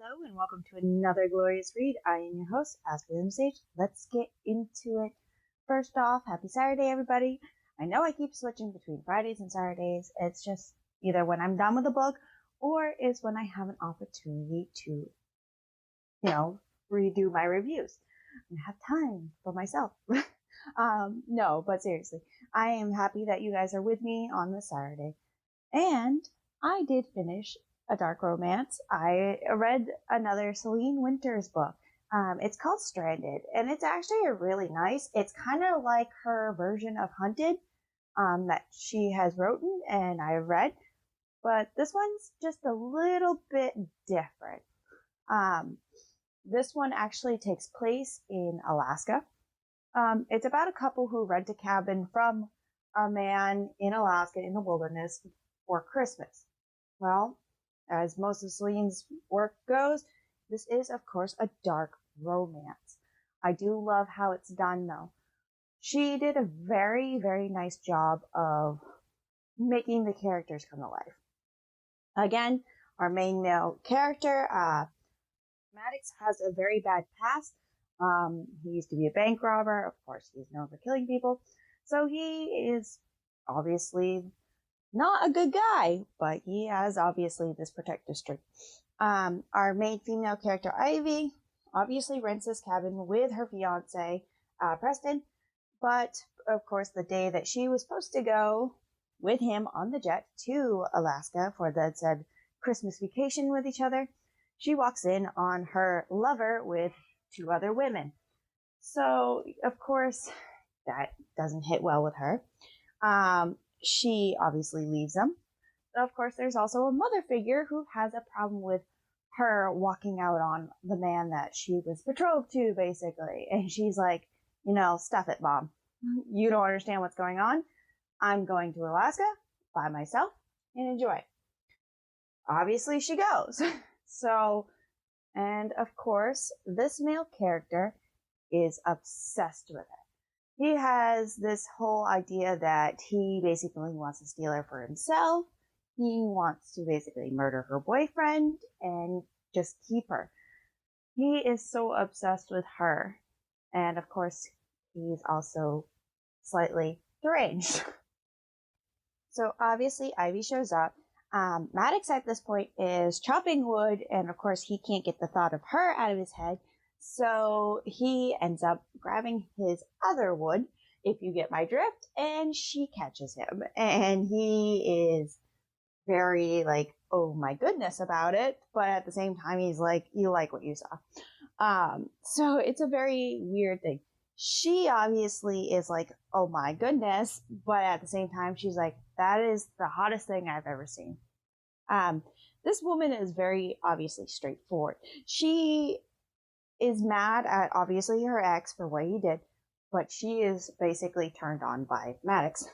Hello and welcome to another glorious read. I am your host, Aspen Sage. Let's get into it. First off, happy Saturday, everybody. I know I keep switching between Fridays and Saturdays. It's just either when I'm done with the book or it's when I have an opportunity to, redo my reviews and have time for myself. No, but seriously, I am happy that you guys are with me on this Saturday. And I did finish a dark romance. I read another Selena Winters book. It's called Stranded, and it's actually a really nice. It's kind of like her version of Hunted that she has written and I read, but this one's just a little bit different. This one actually takes place in Alaska. It's about a couple who rent a cabin from a man in Alaska in the wilderness for Christmas. Well, as most of Celine's work goes, this is, of course, a dark romance. I do love how it's done, though. She did a very, very nice job of making the characters come to life. Again, our main male character, Maddox, has a very bad past. He used to be a bank robber. Of course, he's known for killing people. So he is obviously not a good guy, but he has obviously this protective streak. Our main female character, Ivy, obviously rents this cabin with her fiance, Preston. But of course, the day that she was supposed to go with him on the jet to Alaska for the said Christmas vacation with each other, she walks in on her lover with two other women. So, of course, that doesn't hit well with her. She obviously leaves them. Of course, there's also a mother figure who has a problem with her walking out on the man that she was betrothed to, basically. And she's like, stuff it, Mom. You don't understand what's going on. I'm going to Alaska by myself and enjoy. Obviously, she goes. And of course, this male character is obsessed with it. He has this whole idea that he basically wants to steal her for himself. He wants to basically murder her boyfriend and just keep her. He is so obsessed with her. And of course, he's also slightly deranged. So obviously, Ivy shows up. Maddox at this point is chopping wood, and of course, he can't get the thought of her out of his head. So he ends up grabbing his other wood, if you get my drift, and she catches him. And he is very like, oh my goodness about it. But at the same time, he's like, you like what you saw. So it's a very weird thing. She obviously is like, oh my goodness. But at the same time, she's like, that is the hottest thing I've ever seen. This woman is very obviously straightforward. She is mad at obviously her ex for what he did, but she is basically turned on by Maddox.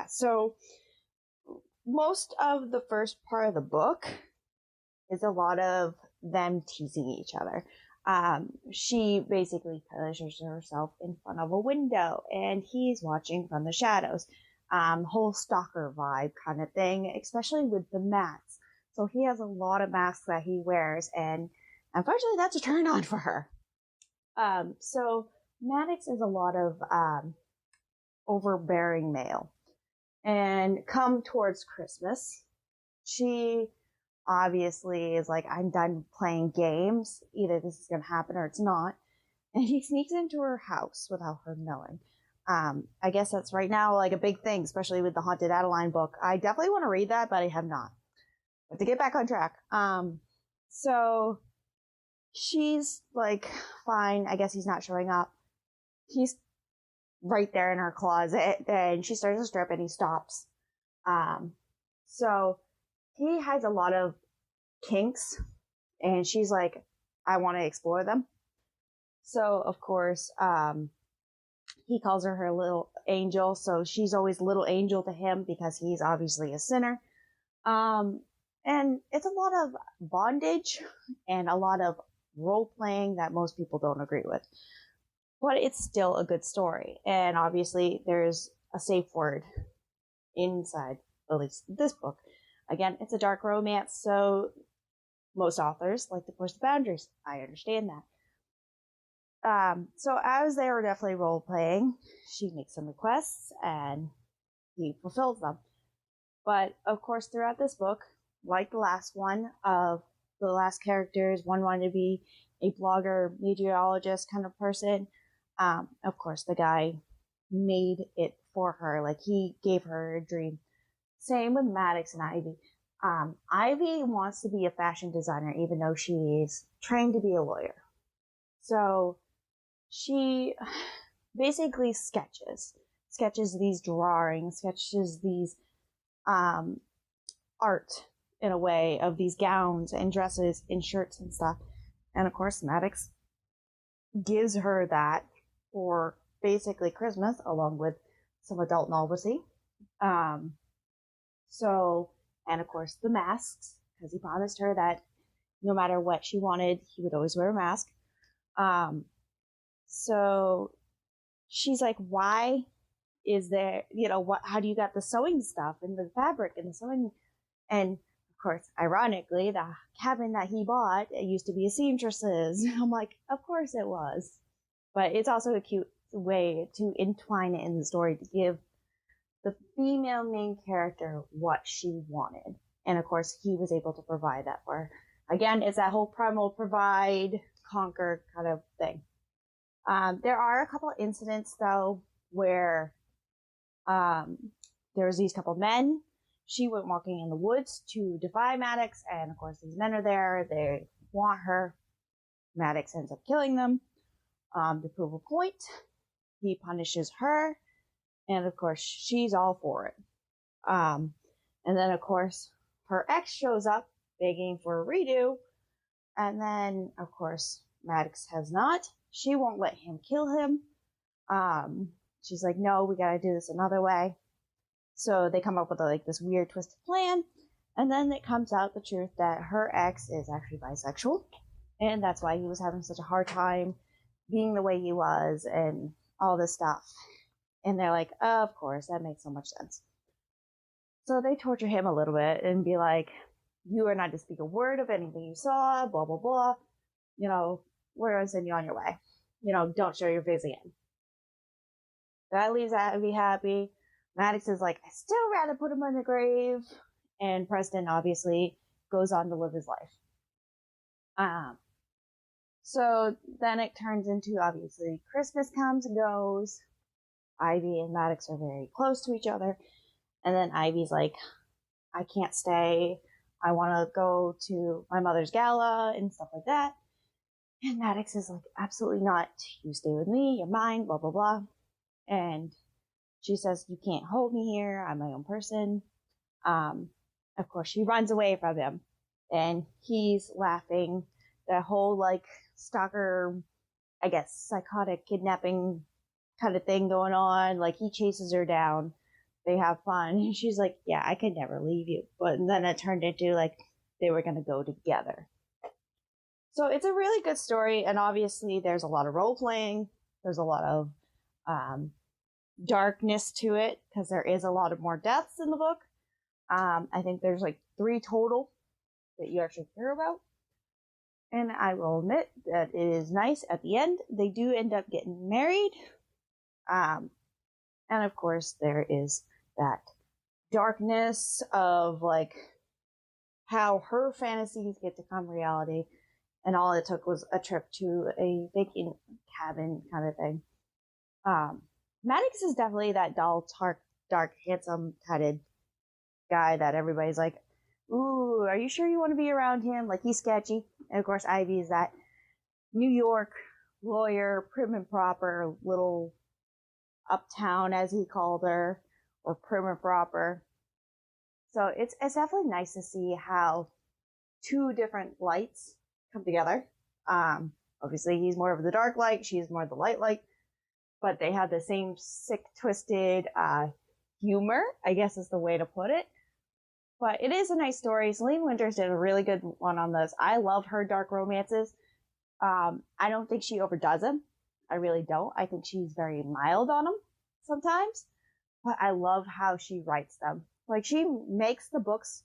So most of the first part of the book is a lot of them teasing each other. She basically positions herself in front of a window and he's watching from the shadows. Whole stalker vibe kind of thing, especially with the masks. So he has a lot of masks that he wears, and unfortunately, that's a turn on for her. So Maddox is a lot of overbearing male. And come towards Christmas, she obviously is like, I'm done playing games. Either this is going to happen or it's not. And he sneaks into her house without her knowing. I guess that's right now like a big thing, especially with the Haunted Adeline book. I definitely want to read that, but I have not. But to get back on track. So she's like, fine, I guess he's not showing up. He's right there in her closet, and she starts to strip and he stops. So he has a lot of kinks, and she's like, I want to explore them. So, of course, he calls her little angel, so she's always little angel to him because he's obviously a sinner. And it's a lot of bondage and a lot of role playing that most people don't agree with. But it's still a good story. And obviously there's a safe word inside, at least this book. Again, it's a dark romance, so most authors like to push the boundaries. I understand that. So as they were definitely role playing, she makes some requests and he fulfills them. But of course, throughout this book, like the last one of the last characters, one wanted to be a blogger, meteorologist kind of person. Of course, the guy made it for her. Like he gave her a dream. Same with Maddox and Ivy. Ivy wants to be a fashion designer, even though she is trained to be a lawyer. So she basically sketches these drawings, sketches these art in a way of these gowns and dresses and shirts and stuff. And of course, Maddox gives her that for basically Christmas, along with some adult novelty. And of course, the masks, because he promised her that no matter what she wanted, he would always wear a mask. So she's like, why is there, how do you got the sewing stuff and the fabric and the sewing? And of course, ironically, the cabin that he bought, it used to be a seamstress's. I'm like, of course it was. But it's also a cute way to entwine it in the story to give the female main character what she wanted. And of course, he was able to provide that for her. Again, it's that whole primal provide, conquer kind of thing. There are a couple incidents, though, where there's these couple men. She went walking in the woods to defy Maddox, and of course, these men are there. They want her. Maddox ends up killing them to prove a point. He punishes her, and of course, she's all for it. And then, of course, her ex shows up begging for a redo, and then, of course, Maddox has not. She won't let him kill him. She's like, no, we gotta do this another way. So they come up with this weird twisted plan, and then it comes out the truth that her ex is actually bisexual, and that's why he was having such a hard time being the way he was and all this stuff. And they're like, of course, that makes so much sense. So they torture him a little bit and be like, you are not to speak a word of anything you saw, blah, blah, blah. We're going to send you on your way. Don't show your face again. That leaves Abby happy. Maddox is like, I still rather put him in the grave. And Preston obviously goes on to live his life. So then it turns into, obviously, Christmas comes and goes. Ivy and Maddox are very close to each other. And then Ivy's like, I can't stay. I want to go to my mother's gala and stuff like that. And Maddox is like, absolutely not. You stay with me. You're mine, blah, blah, blah. And she says, you can't hold me here. I'm my own person. Of course, she runs away from him. And he's laughing. That whole, stalker, I guess, psychotic kidnapping kind of thing going on. He chases her down. They have fun. And she's like, yeah, I could never leave you. But then it turned into, they were going to go together. So it's a really good story. And obviously, there's a lot of role-playing. There's a lot of darkness to it, because there is a lot of more deaths in the book. I think there's 3 total that you actually hear about. And I will admit that it is nice at the end. They do end up getting married. And of course, there is that darkness of how her fantasies get to come reality. And all it took was a trip to a vacant cabin kind of thing. Maddox is definitely that dull, dark, handsome-headed guy that everybody's like, ooh, are you sure you want to be around him? He's sketchy. And of course, Ivy is that New York lawyer, prim and proper, little uptown, as he called her, or prim and proper. So it's definitely nice to see how 2 different lights come together. Obviously, he's more of the dark light. She's more of the light light. But they have the same sick, twisted humor, I guess is the way to put it. But it is a nice story. Selena Winters did a really good one on this. I love her dark romances. I don't think she overdoes them. I really don't. I think she's very mild on them sometimes. But I love how she writes them. She makes the books,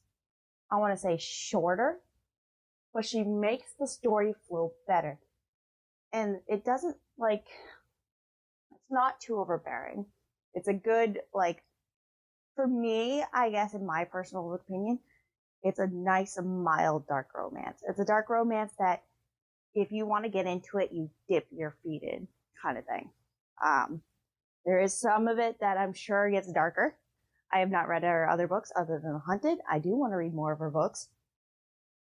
I want to say, shorter. but she makes the story flow better. And it doesn't, like, it's not too overbearing. It's a good, like, for me, I guess in my personal opinion, it's a nice, mild dark romance. It's a dark romance that if you want to get into it, you dip your feet in, kind of thing. There is some of it that I'm sure gets darker. I have not read her other books other than The Hunted. I do want to read more of her books.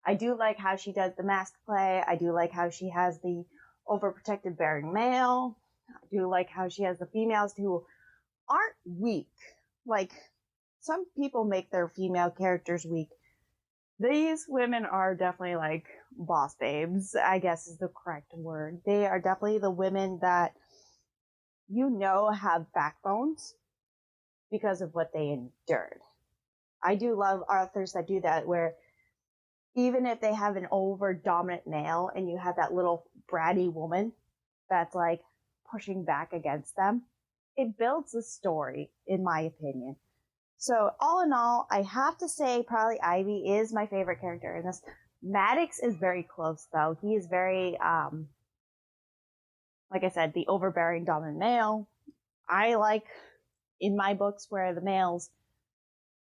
I do like how she does the mask play. I do like how she has the overprotective bearing male. I do like how she has the females who aren't weak. Like, some people make their female characters weak. These women are definitely like boss babes, I guess is the correct word. They are definitely the women that have backbones because of what they endured. I do love authors that do that, where even if they have an over dominant male and you have that little bratty woman that's like pushing back against them, it builds the story, in my opinion. So all in all, I have to say probably Ivy is my favorite character in this. Maddox is very close though. He is very, like I said, the overbearing dominant male. I like in my books where the males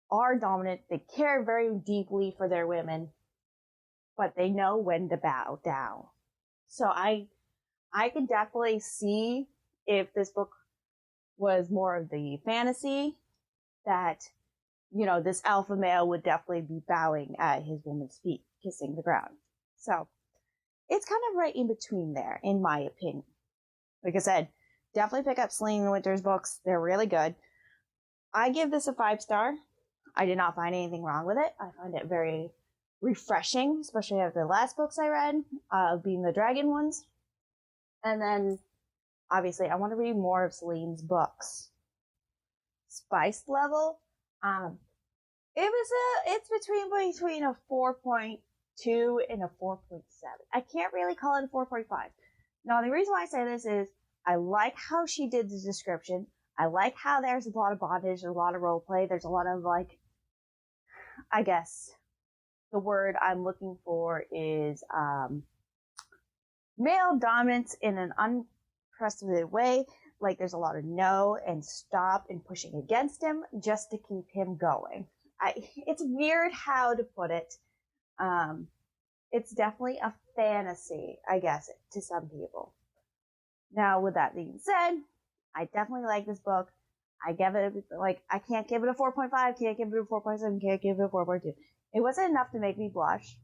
are dominant. They care very deeply for their women, but they know when to bow down. So I can definitely see if this book was more of the fantasy, that, this alpha male would definitely be bowing at his woman's feet, kissing the ground. So it's kind of right in between there, in my opinion. Like I said, definitely pick up Selena Winter's books. They're really good. I give this a 5-star. I did not find anything wrong with it. I find it very refreshing, especially after the last books I read, being the dragon ones. And then, obviously, I want to read more of Celine's books. Spice level, it's between a 4.2 and a 4.7. I can't really call it a 4.5. Now, the reason why I say this is I like how she did the description. I like how there's a lot of bondage, there's a lot of role play, there's a lot of, like, I guess the word I'm looking for is male dominance in an unprecedented way. Like, there's a lot of no and stop and pushing against him just to keep him going. It's weird how to put it. It's definitely a fantasy, I guess, to some people. Now, with that being said, I definitely like this book. I give it, I can't give it a 4.5, can't give it a 4.7, can't give it a 4.2. It wasn't enough to make me blush,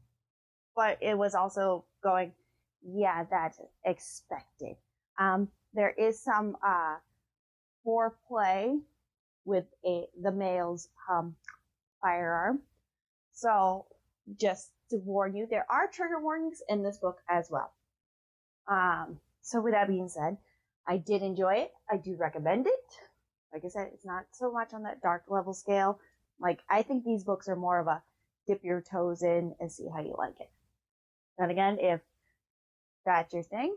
but it was also going, yeah, that's expected. There is some foreplay with the male's firearm. So just to warn you, there are trigger warnings in this book as well. So with that being said, I did enjoy it. I do recommend it. Like I said, it's not so much on that dark level scale. Like, I think these books are more of a dip your toes in and see how you like it. And again, if that's your thing,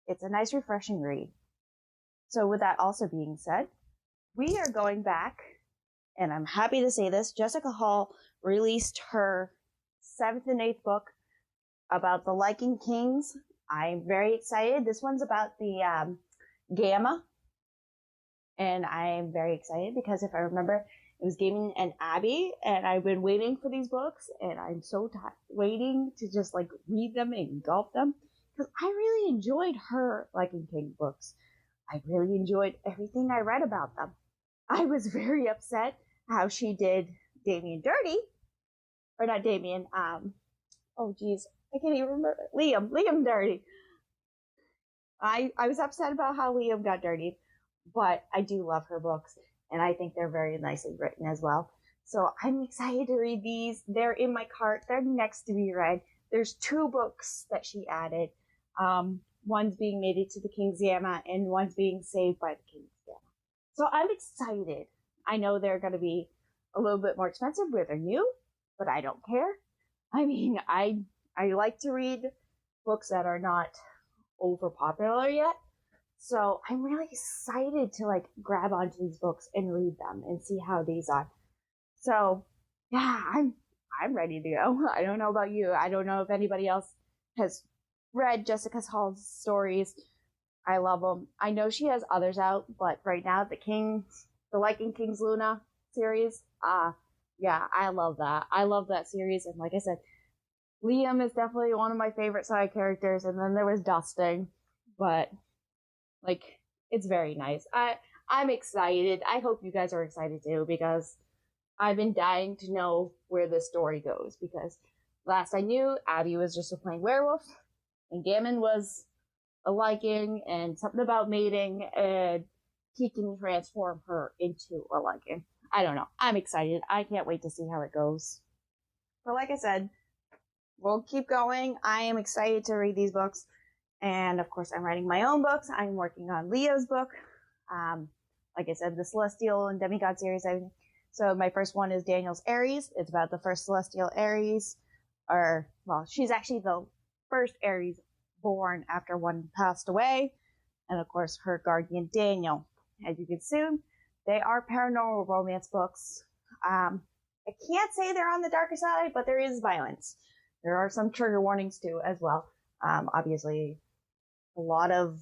it's a nice, refreshing read. So with that also being said, we are going back, and I'm happy to say this, Jessica Hall released her 7th and 8th book about the Lichen Kings. I'm very excited. This one's about the Gamma, and I'm very excited because if I remember, it was Gaming and Abby, and I've been waiting for these books, and I'm so tired waiting to just like read them and engulf them, because I really enjoyed her Lichen King books. I really enjoyed everything I read about them. I was very upset how she did Damien dirty, or not Damien, oh geez, I can't even remember, Liam dirty. I was upset about how Liam got dirty, but I do love her books, and I think they're very nicely written as well. So I'm excited to read these. They're in my cart. They're next to be read. There's 2 books that she added. One's being Made It to the King's Gamma, and one's being Saved by the King's Gamma. So I'm excited. I know they're going to be a little bit more expensive where they're new, but I don't care. I mean, I like to read books that are not over popular yet. So I'm really excited to like grab onto these books and read them and see how these are. So yeah, I'm ready to go. I don't know about you. I don't know if anybody else has read Jessica Hall's stories. I love them. I know she has others out, but right now the Liking King's Luna series, yeah, I love that. I love that series, and like I said, Liam is definitely one of my favorite side characters, and then there was Dustin, but like it's very nice. I'm excited. I hope you guys are excited too, because I've been dying to know where this story goes, because last I knew, Abby was just a plain werewolf, and Gammon was a liking, and something about mating, and he can transform her into a liking. I don't know. I'm excited. I can't wait to see how it goes. But like I said, we'll keep going. I am excited to read these books. And of course, I'm writing my own books. I'm working on Leo's book. Like I said, the Celestial and Demigod series. So my first one is Daniel's Aries. It's about the first Celestial Aries. She's actually the first Aries born after one passed away. And of course, her guardian, Daniel. As you can assume, they are paranormal romance books. I can't say they're on the darker side, but there is violence. There are some trigger warnings too, as well. Obviously, a lot of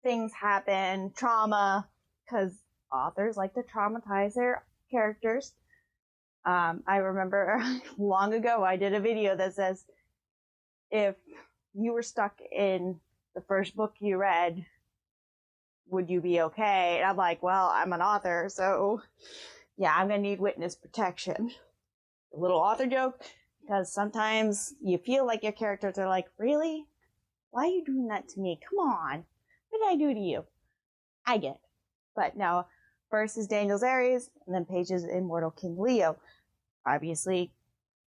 things happen, trauma, because authors like to traumatize their characters. I remember long ago, I did a video that says, if you were stuck in the first book you read, would you be okay? And I'm like, well, I'm an author, so yeah, I'm gonna need witness protection. A little author joke, because sometimes you feel like your characters are like, really? Why are you doing that to me? Come on. What did I do to you? I get it. But no, first is Daniel's Aries, and then Paige's Immortal King Leo. Obviously,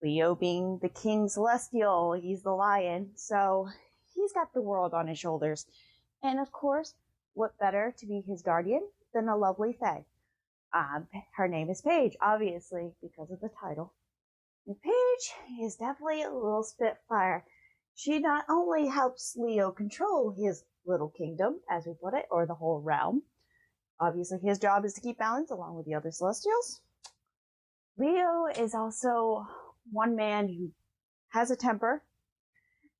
Leo being the King Celestial, he's the lion, so he's got the world on his shoulders. And of course, what better to be his guardian than a lovely fae? Her name is Paige, obviously, because of the title. And Paige is definitely a little spitfire. She not only helps Leo control his little kingdom, as we put it, or the whole realm. Obviously, his job is to keep balance along with the other Celestials. Leo is also one man who has a temper,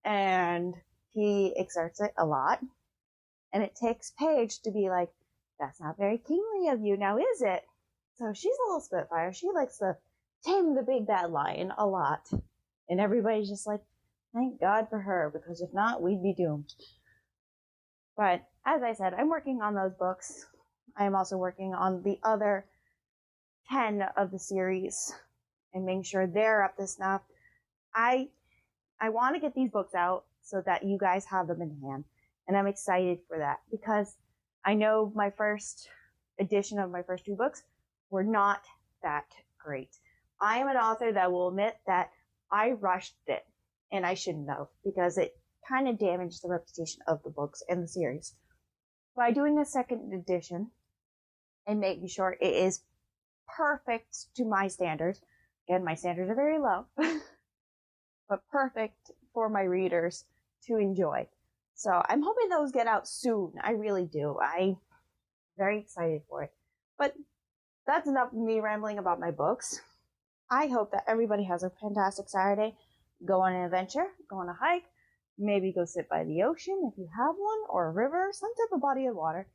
and he exerts it a lot. And it takes Paige to be like, that's not very kingly of you now, is it? So she's a little spitfire. She likes to tame the big bad lion a lot. And everybody's just like, thank God for her, because if not, we'd be doomed. But as I said, I'm working on those books. I am also working on the other 10 of the series and making sure they're up to snuff. I want to get these books out so that you guys have them in hand. And I'm excited for that, because I know my first edition of my first two books were not that great. I am an author that will admit that I rushed it, and I shouldn't have, because it kind of damaged the reputation of the books and the series. By doing a second edition and making sure it is perfect to my standards, again, my standards are very low, but perfect for my readers to enjoy. So I'm hoping those get out soon. I really do. I'm very excited for it. But that's enough of me rambling about my books. I hope that everybody has a fantastic Saturday. Go on an adventure, go on a hike, maybe go sit by the ocean if you have one, or a river, some type of body of water.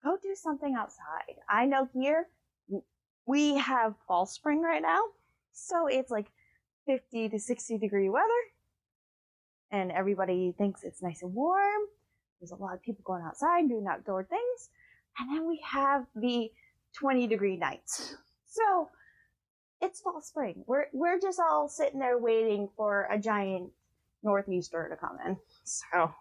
Go do something outside. I know here we have fall spring right now, so it's like 50 to 60 degree weather. And everybody thinks it's nice and warm. There's a lot of people going outside doing outdoor things. And then we have the 20 degree nights. So it's fall spring. We're just all sitting there waiting for a giant northeaster to come in. So,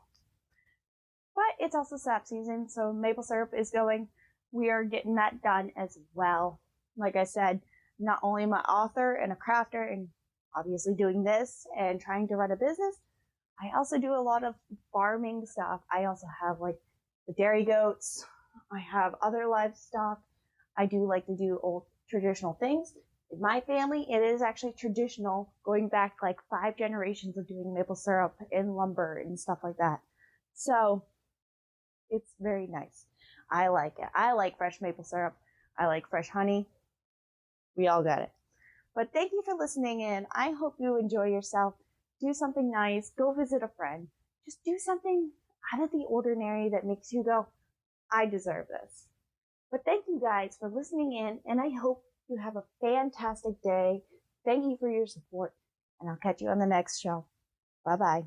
but it's also sap season, so maple syrup is going. We are getting that done as well. Like I said, not only am I an author and a crafter and obviously doing this and trying to run a business, I also do a lot of farming stuff. I also have like the dairy goats. I have other livestock. I do like to do old traditional things. In my family, it is actually traditional, going back like 5 generations of doing maple syrup and lumber and stuff like that. So it's very nice. I like it. I like fresh maple syrup. I like fresh honey. We all got it. But thank you for listening in. I hope you enjoy yourself. Do something nice. Go visit a friend. Just do something out of the ordinary that makes you go, I deserve this. But thank you guys for listening in, and I hope you have a fantastic day. Thank you for your support, and I'll catch you on the next show. Bye-bye.